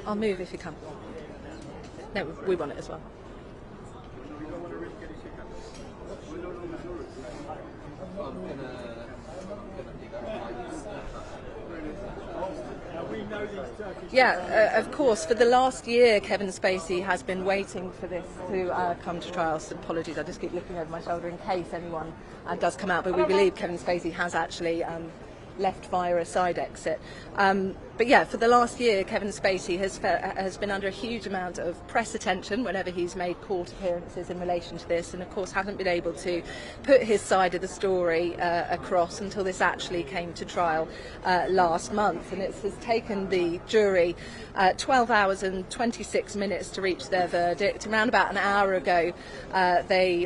I'll move if you come. No, we want it as well. Yeah, of course. For the last year, Kevin Spacey has been waiting for this to come to trial. So apologies, I just keep looking over my shoulder in case anyone does come out. But we believe Kevin Spacey has actually left via a side exit. But yeah, for the last year, Kevin Spacey has been under a huge amount of press attention whenever he's made court appearances in relation to this, and of course hasn't been able to put his side of the story across until this actually came to trial last month. And it has taken the jury 12 hours and 26 minutes to reach their verdict. Around about an hour ago, they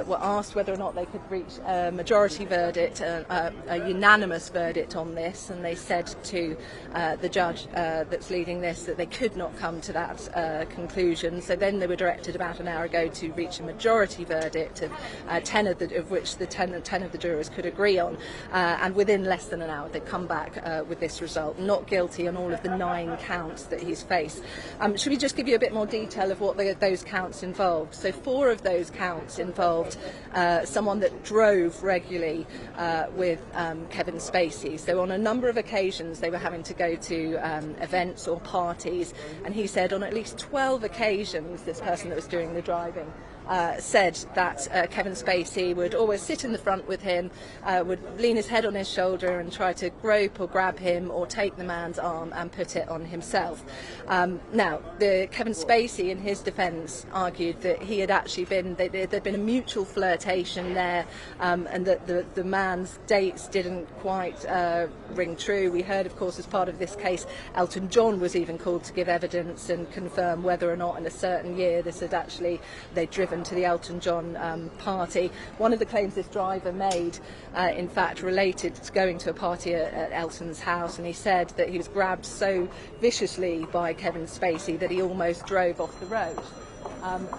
were asked whether or not they could reach a majority verdict, a unanimous verdict on this, and they said to the judge that's leading this that they could not come to that conclusion. So then they were directed about an hour ago to reach a majority verdict of 10 of which the 10 of the jurors could agree on, and within less than an hour they come back with this result: not guilty on all of the 9 counts that he's faced. Should we just give you a bit more detail of what those counts involved? So 4 of those counts involved someone that drove regularly with Kevin Spacey. So on a number of occasions they were having to go to events or parties, and he said on at least 12 occasions this person that was doing the driving said that Kevin Spacey would always sit in the front with him, would lean his head on his shoulder and try to grope or grab him or take the man's arm and put it on himself. Now, Kevin Spacey, in his defence, argued that he had actually there'd been a mutual flirtation there, and that the man's dates didn't quite ring true. We heard, of course, as part of this case, Elton John was even called to give evidence and confirm whether or not in a certain year they'd driven to the Elton John party. One of the claims this driver made, in fact, related to going to a party at Elton's house, and he said that he was grabbed so viciously by Kevin Spacey that he almost drove off the road.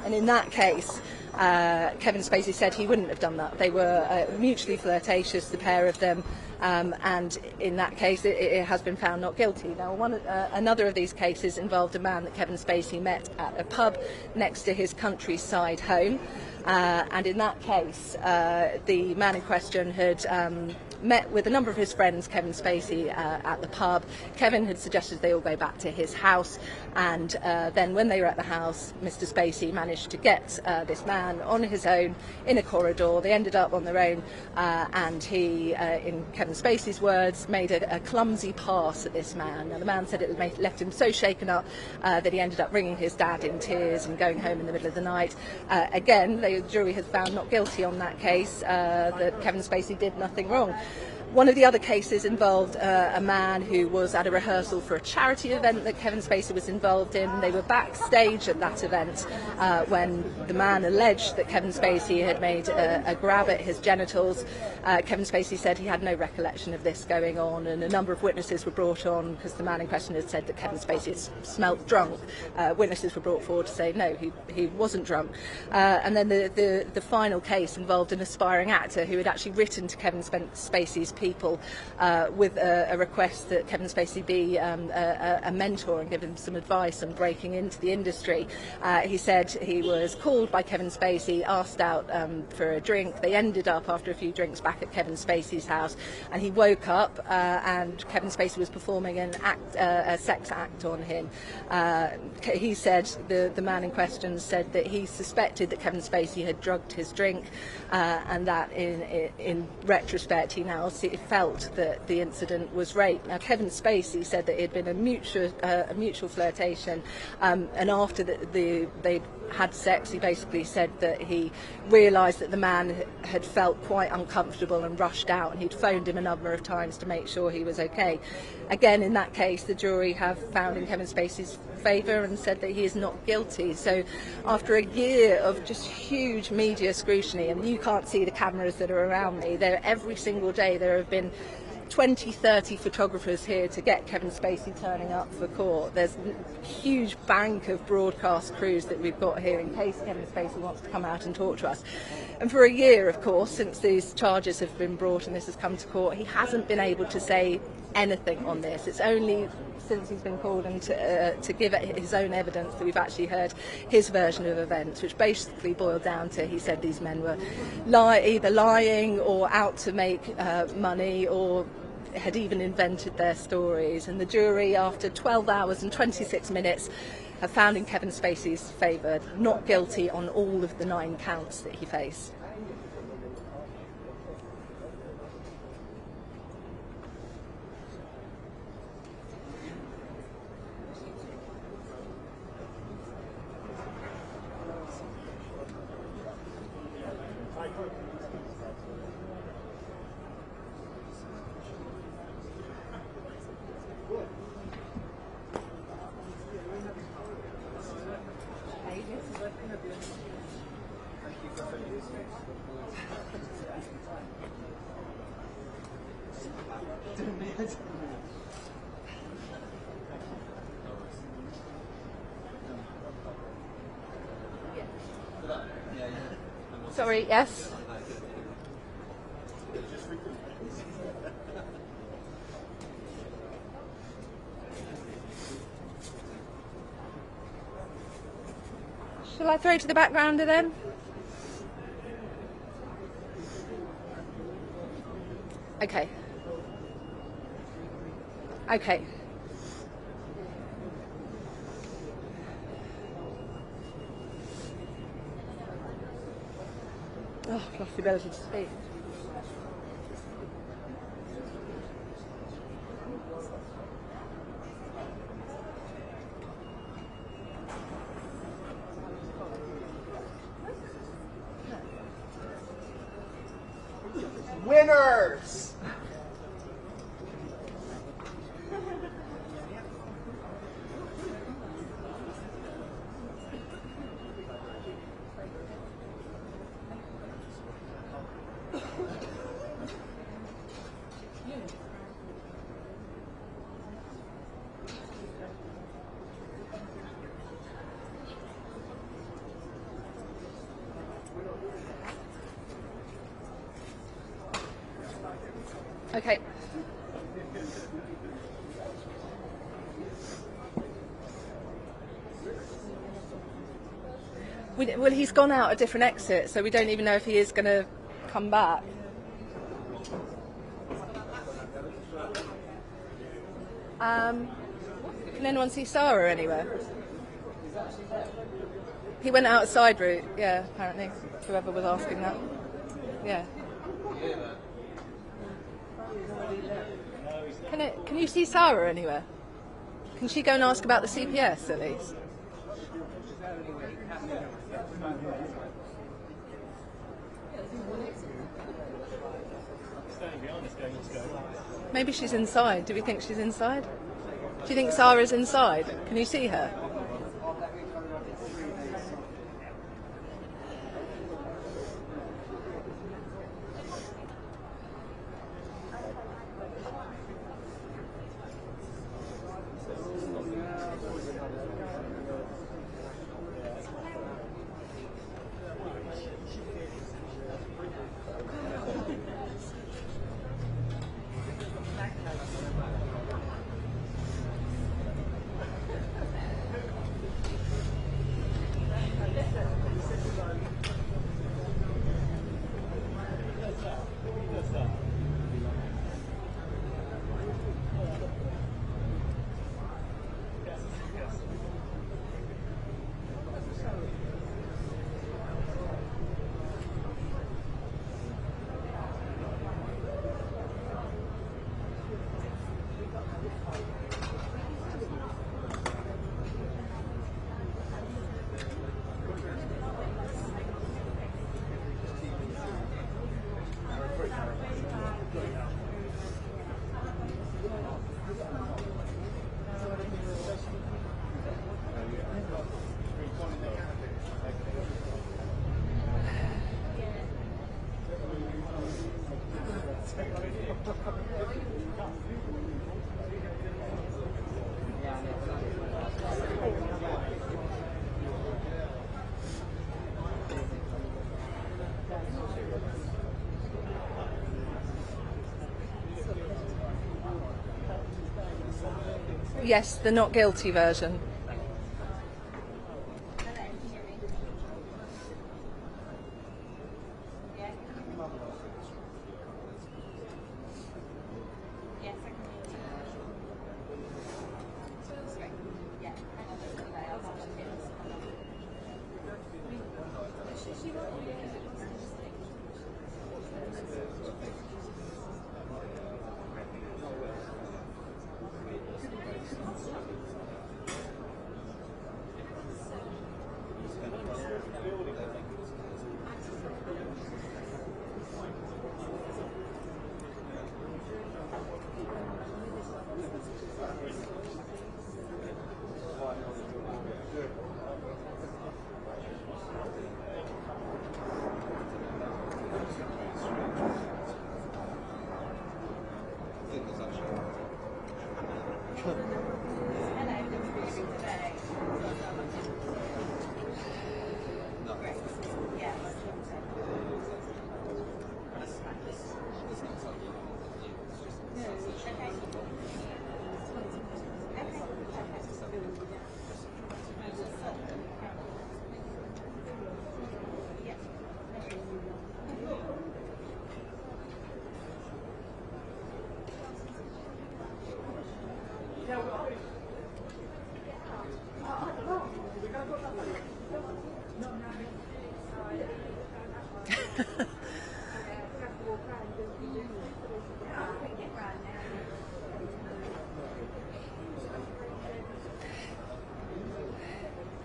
And in that case, Kevin Spacey said he wouldn't have done that. They were mutually flirtatious, the pair of them, and in that case it has been found not guilty. Now, another of these cases involved a man that Kevin Spacey met at a pub next to his countryside home, and in that case the man in question had met with a number of his friends, Kevin Spacey, at the pub. Kevin had suggested they all go back to his house, and then when they were at the house, Mr. Spacey managed to get this man on his own in a corridor. They ended up on their own, and he, in Kevin Spacey's words, made a clumsy pass at this man. Now, the man said it left him so shaken up that he ended up ringing his dad in tears and going home in the middle of the night. Again, the jury has found not guilty on that case, that Kevin Spacey did nothing wrong. One of the other cases involved a man who was at a rehearsal for a charity event that Kevin Spacey was involved in. They were backstage at that event when the man alleged that Kevin Spacey had made a grab at his genitals. Kevin Spacey said he had no recollection of this going on, and a number of witnesses were brought on because the man in question had said that Kevin Spacey smelt drunk. Witnesses were brought forward to say no, he wasn't drunk. And then the final case involved an aspiring actor who had actually written to Kevin Spacey's people with a request that Kevin Spacey be a mentor and give him some advice on breaking into the industry. He said he was called by Kevin Spacey, asked out for a drink. They ended up, after a few drinks, back at Kevin Spacey's house, and he woke up and Kevin Spacey was performing a sex act on him. He said, the man in question said that he suspected that Kevin Spacey had drugged his drink, and that in retrospect he now felt that the incident was rape. Now, Kevin Spacey said that it had been a mutual flirtation, and after they had sex, he basically said that he realised that the man had felt quite uncomfortable and rushed out, and he'd phoned him a number of times to make sure he was okay. Again, in that case, the jury have found in Kevin Spacey's favour and said that he is not guilty. So after a year of just huge media scrutiny, and you can't see the cameras that are around me, every single day there have been 20, 30 photographers here to get Kevin Spacey turning up for court. There's a huge bank of broadcast crews that we've got here in case Kevin Spacey wants to come out and talk to us. And for a year, of course, since these charges have been brought and this has come to court, he hasn't been able to say anything on this. It's only since he's been called and to give his own evidence that we've actually heard his version of events, which basically boiled down to he said these men were either lying or out to make money, or had even invented their stories. And the jury, after 12 hours and 26 minutes, have found in Kevin Spacey's favour, not guilty on all of the 9 counts that he faced. Sorry, yes? Shall I throw to the backgrounder then? Okay. Okay. Oh, I've lost the ability to speak. Winners! Okay. Well, he's gone out a different exit, so we don't even know if he is going to come back. Can anyone see Sarah anywhere? He went outside route, yeah, apparently. Whoever was asking that. Yeah. Can you see Sarah anywhere? Can she go and ask about the CPS at least? Maybe she's inside. Do we think she's inside? Do you think Sarah's inside? Can you see her? Yes, the not guilty version.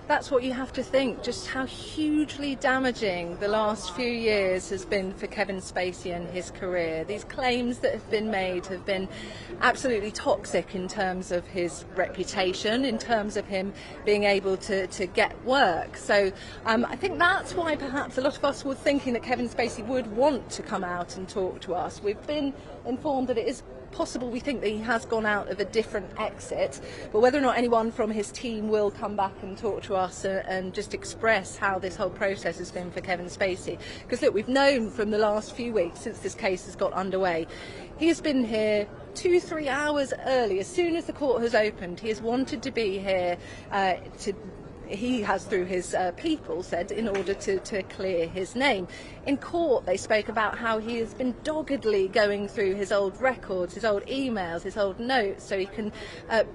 That's what you have to think, just how hugely damaging the last few years has been for Kevin Spacey and his career. These claims that have been made have been absolutely toxic in terms of his reputation, in terms of him being able to get work. So I think that's why perhaps a lot of us were thinking that Kevin Spacey would want to come out and talk to us. We've been informed that it is possible, we think that he has gone out of a different exit, but whether or not anyone from his team will come back and talk to us and just express how this whole process has been for Kevin Spacey. Because look, we've known from the last few weeks since this case has got underway, he has been here 2-3 hours early. As soon as the court has opened, he has wanted to be here he has, through his people, said, in order to clear his name. In court, they spoke about how he has been doggedly going through his old records, his old emails, his old notes, so he can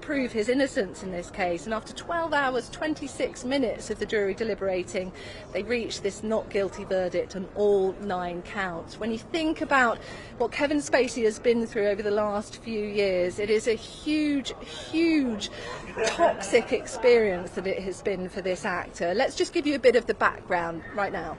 prove his innocence in this case. And after 12 hours, 26 minutes of the jury deliberating, they reached this not guilty verdict on all 9 counts. When you think about what Kevin Spacey has been through over the last few years, it is a huge, huge, toxic experience that it has been for this actor. Let's just give you a bit of the background right now.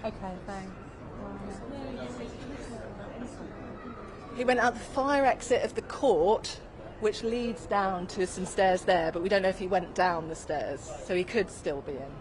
Okay, thanks. He went out the fire exit of the court, which leads down to some stairs there, but we don't know if he went down the stairs, so he could still be in.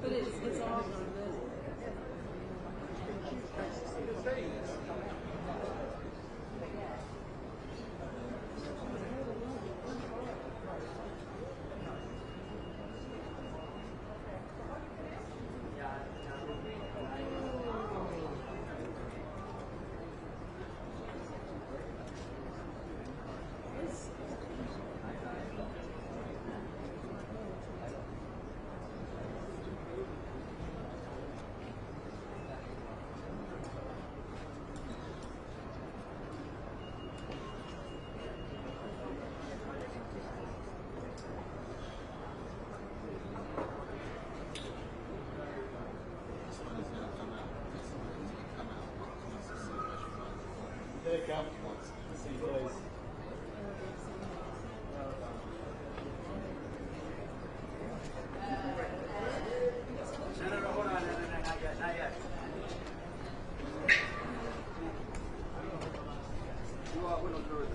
But it's all There you go. See you guys. No, hold on, not yet. We're not doing it.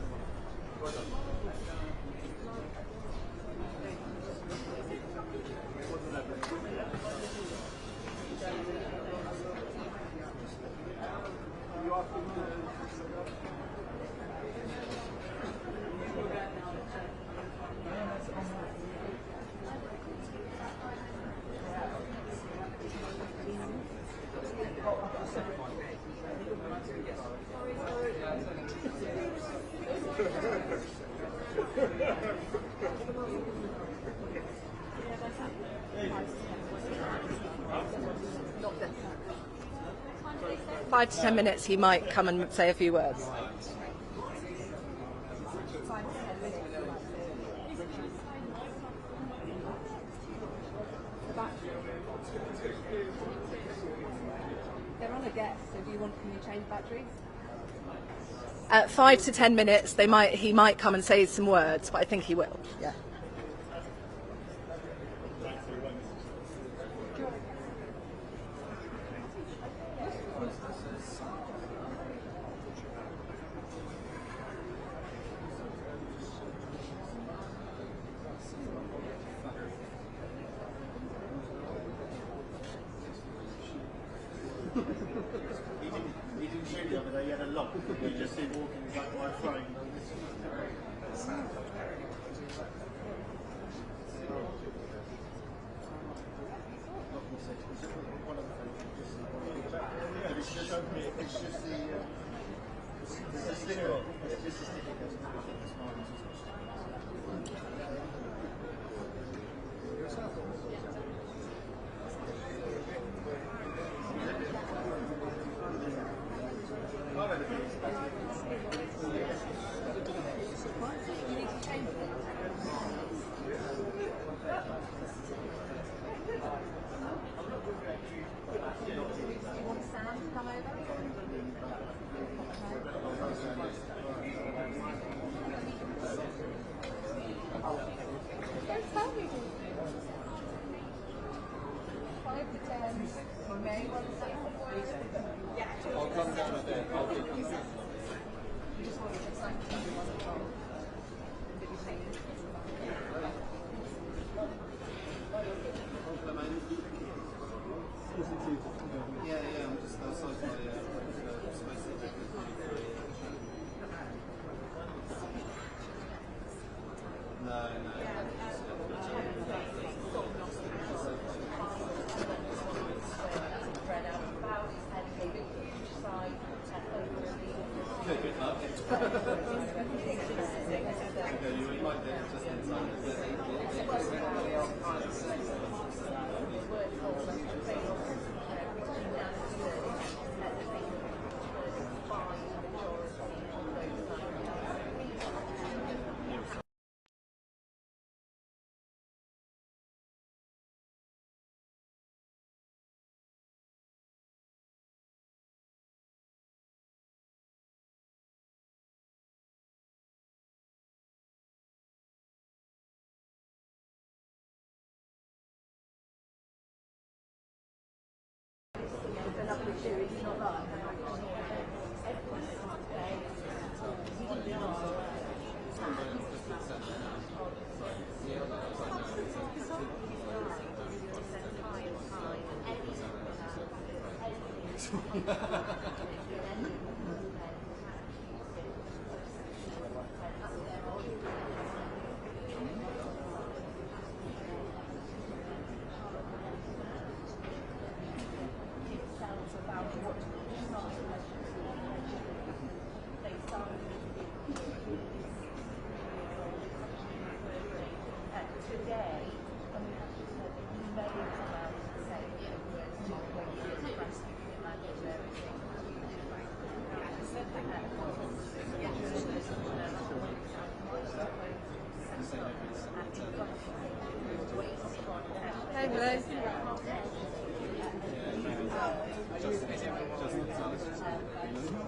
Five to 10 minutes, he might come and say a few words. They're on a guest, so can you change batteries? 5 to 10 minutes, he might come and say some words, but I think he will. Yeah. He didn't shoot the other day, he had a lock. You just see walking back my frame. It's just the sticker. It's just the sticker. Oh, Good luck. You might get just in time.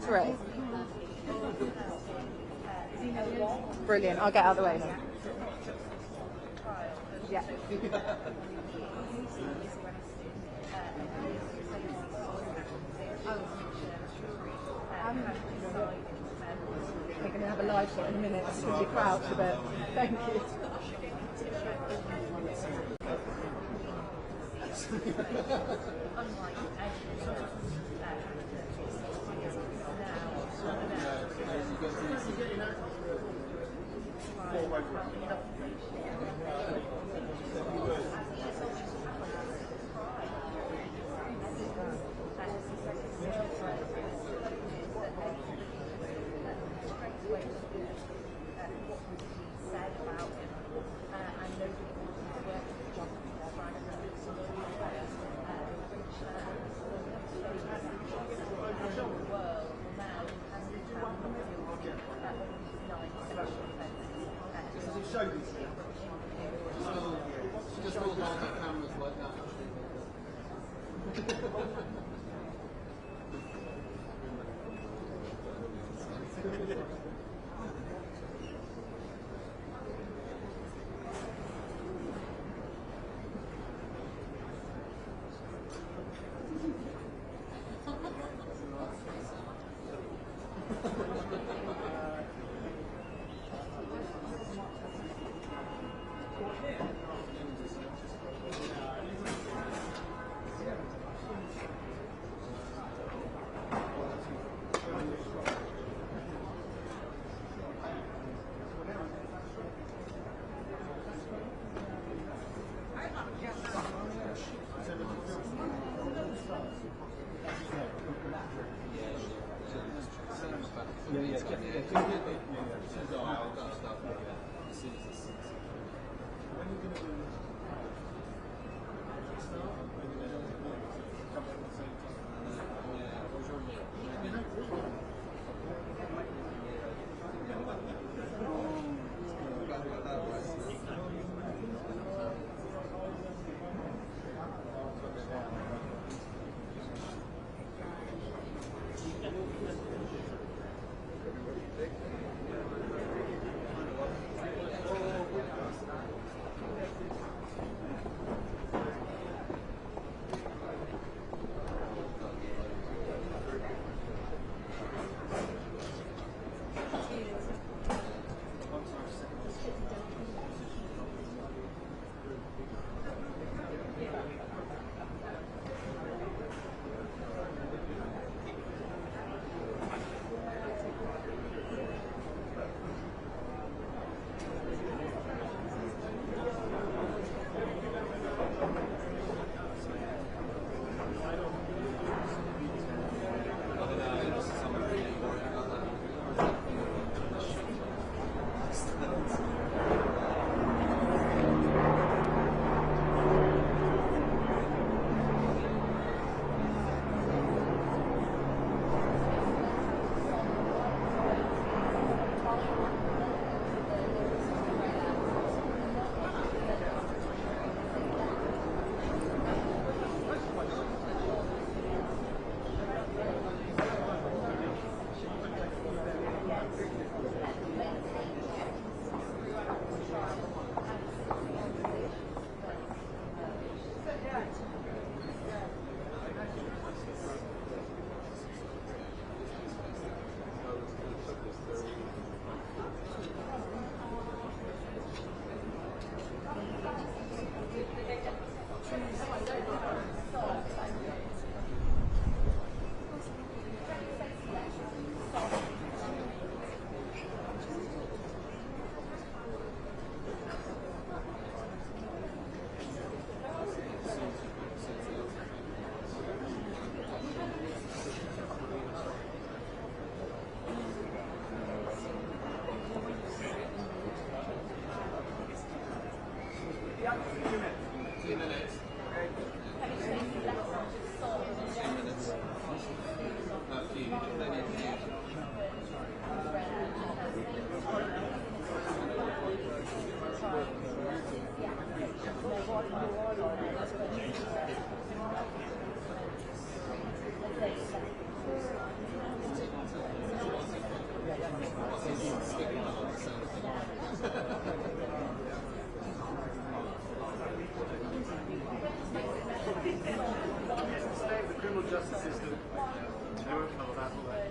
Great. Brilliant. I'll get out of the way now. Yeah. We're going to have a live shot in a minute. It's going to be crouched a bit. Thank you. Just hold on the cameras like that. 2 minutes. 2 minutes. A few. Plenty of views. The criminal justice system, they won't know that, will they?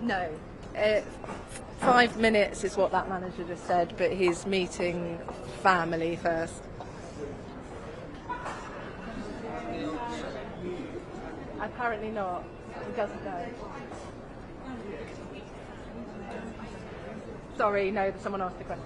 No. 5 minutes is what that manager just said, but he's meeting family first. Apparently not. He doesn't know. Sorry, no, someone asked the question.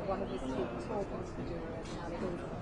One of his students talking to the jury and how it all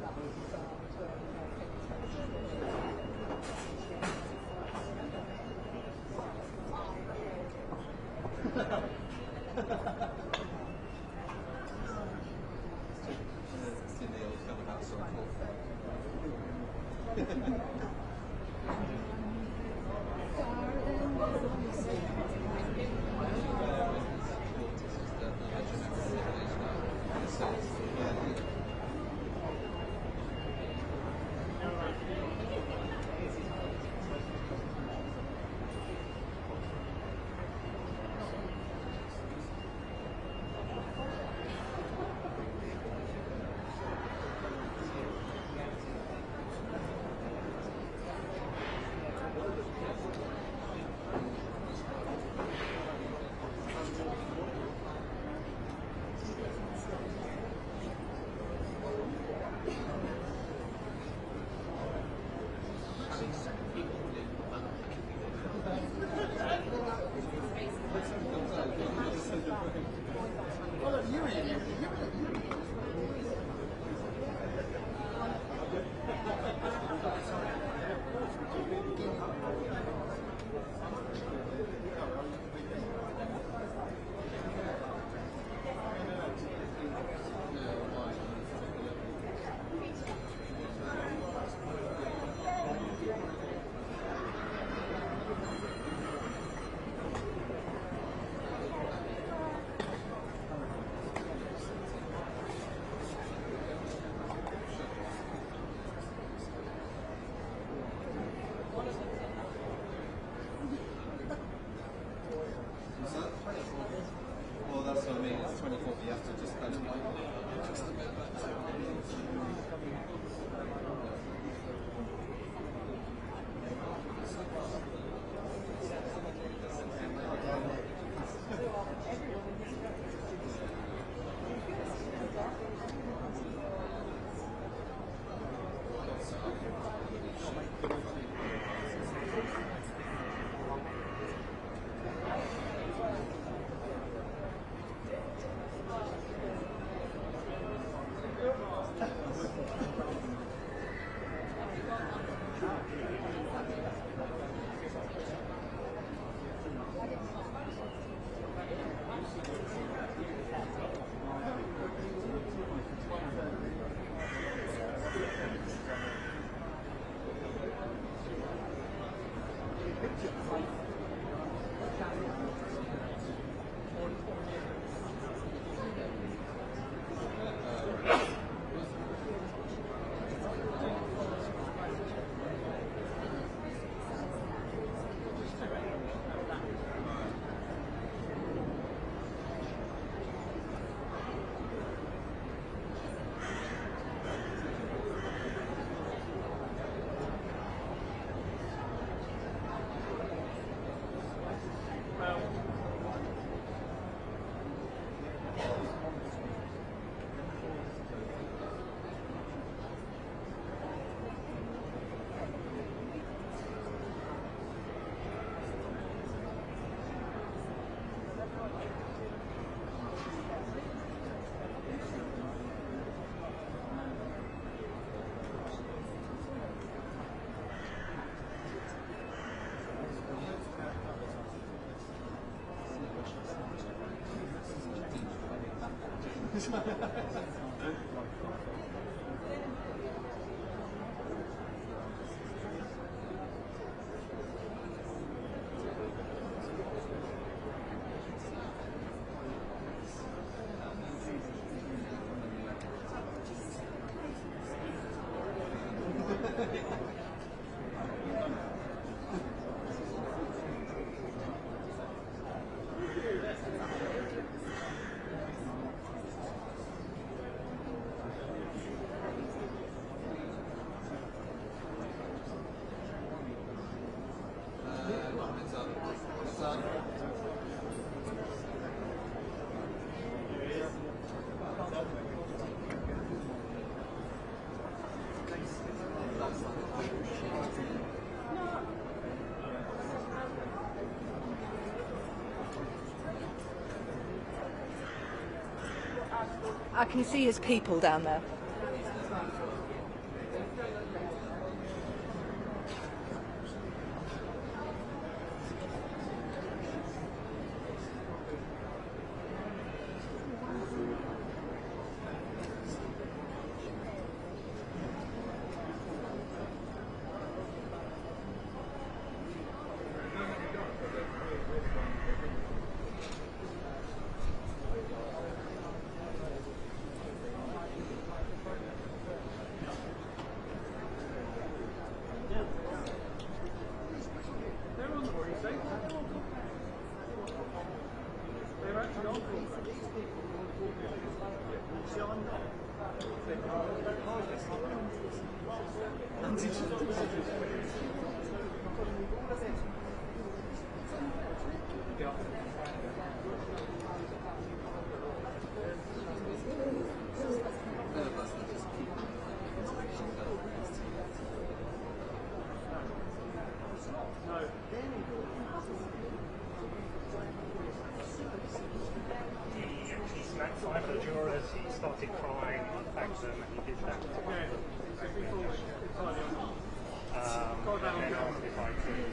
I can see his people down there. Started crying, thanked them, and he did that. And then asked if I could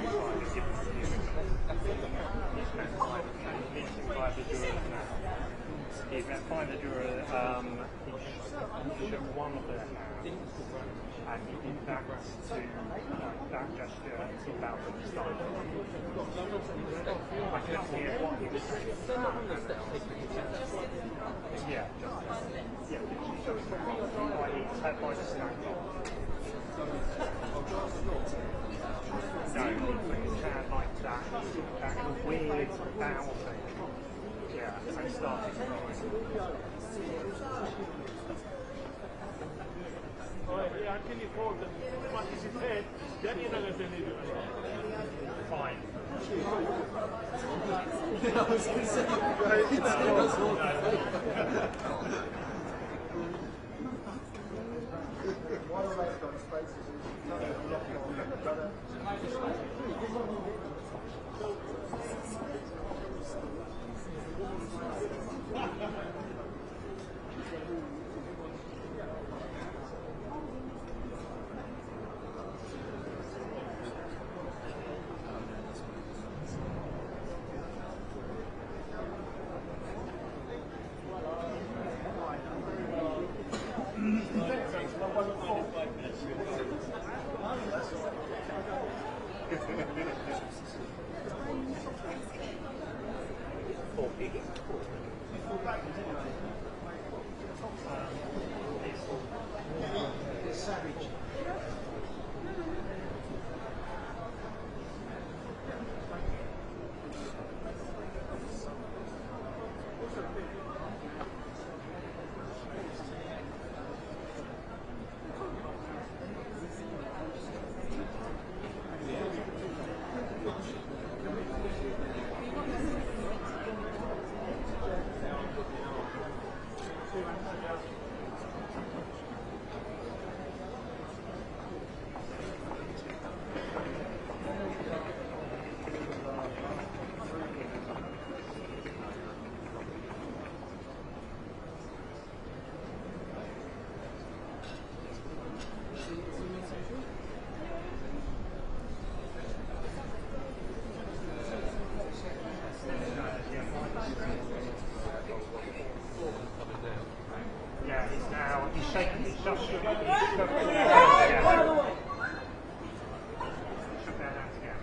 try to give him a view. He's met five the jurors now. He's met five the jurors. He shook one of their hands, and he did that that gesture about them starting. I couldn't hear what he was saying. Yeah, by the snack box. No, he put his hand like that, in a weird bow thing. Yeah, and started crying. Anche lì forte, ma chi si sente, già viene da tenere. Fine. One of those got spaces Yeah, he's shaking, he's just shook their hands again.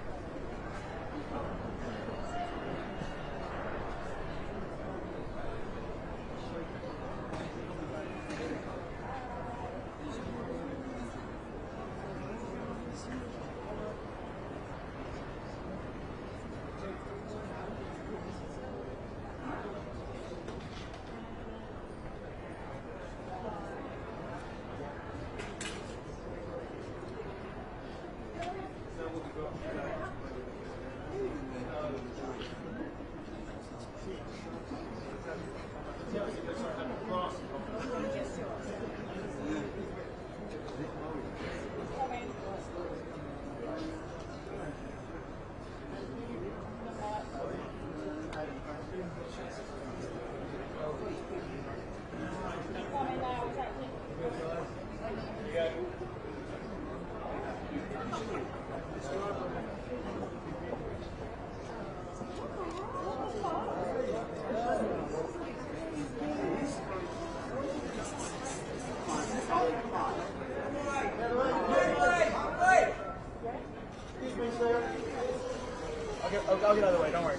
I'll get out of the way, don't worry.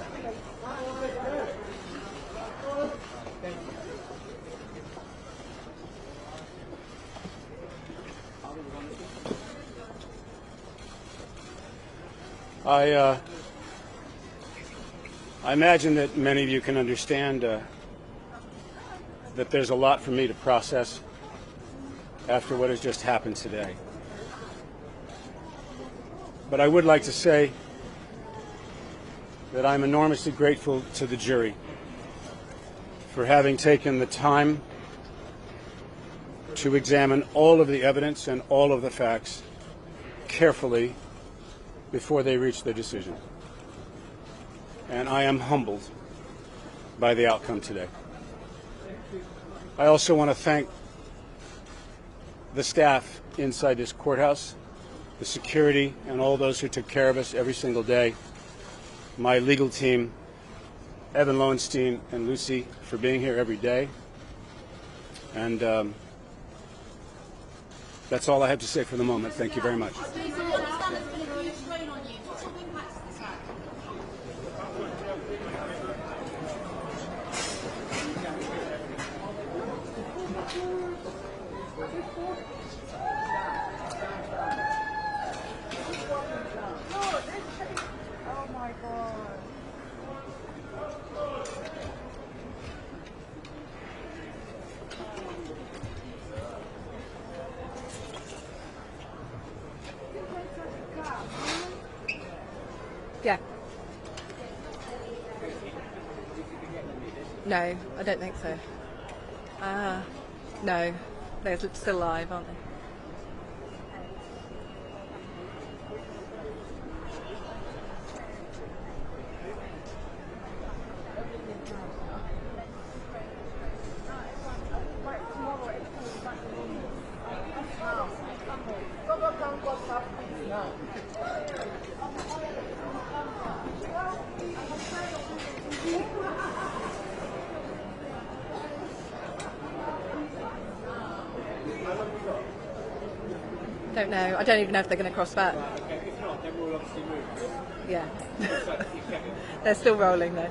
I imagine that many of you can understand that there's a lot for me to process after what has just happened today. But I would like to say that I'm enormously grateful to the jury for having taken the time to examine all of the evidence and all of the facts carefully before they reach their decision. And I am humbled by the outcome today. I also want to thank the staff inside this courthouse, the security, and all those who took care of us every single day. My legal team, Evan Lowenstein and Lucy, for being here every day. And that's all I have to say for the moment. Thank you very much. Yeah. No, I don't think so. No, they're still alive, aren't they? Don't know. I don't even know if they're going to cross back. If not, then we'll obviously Yeah. They're still rolling though.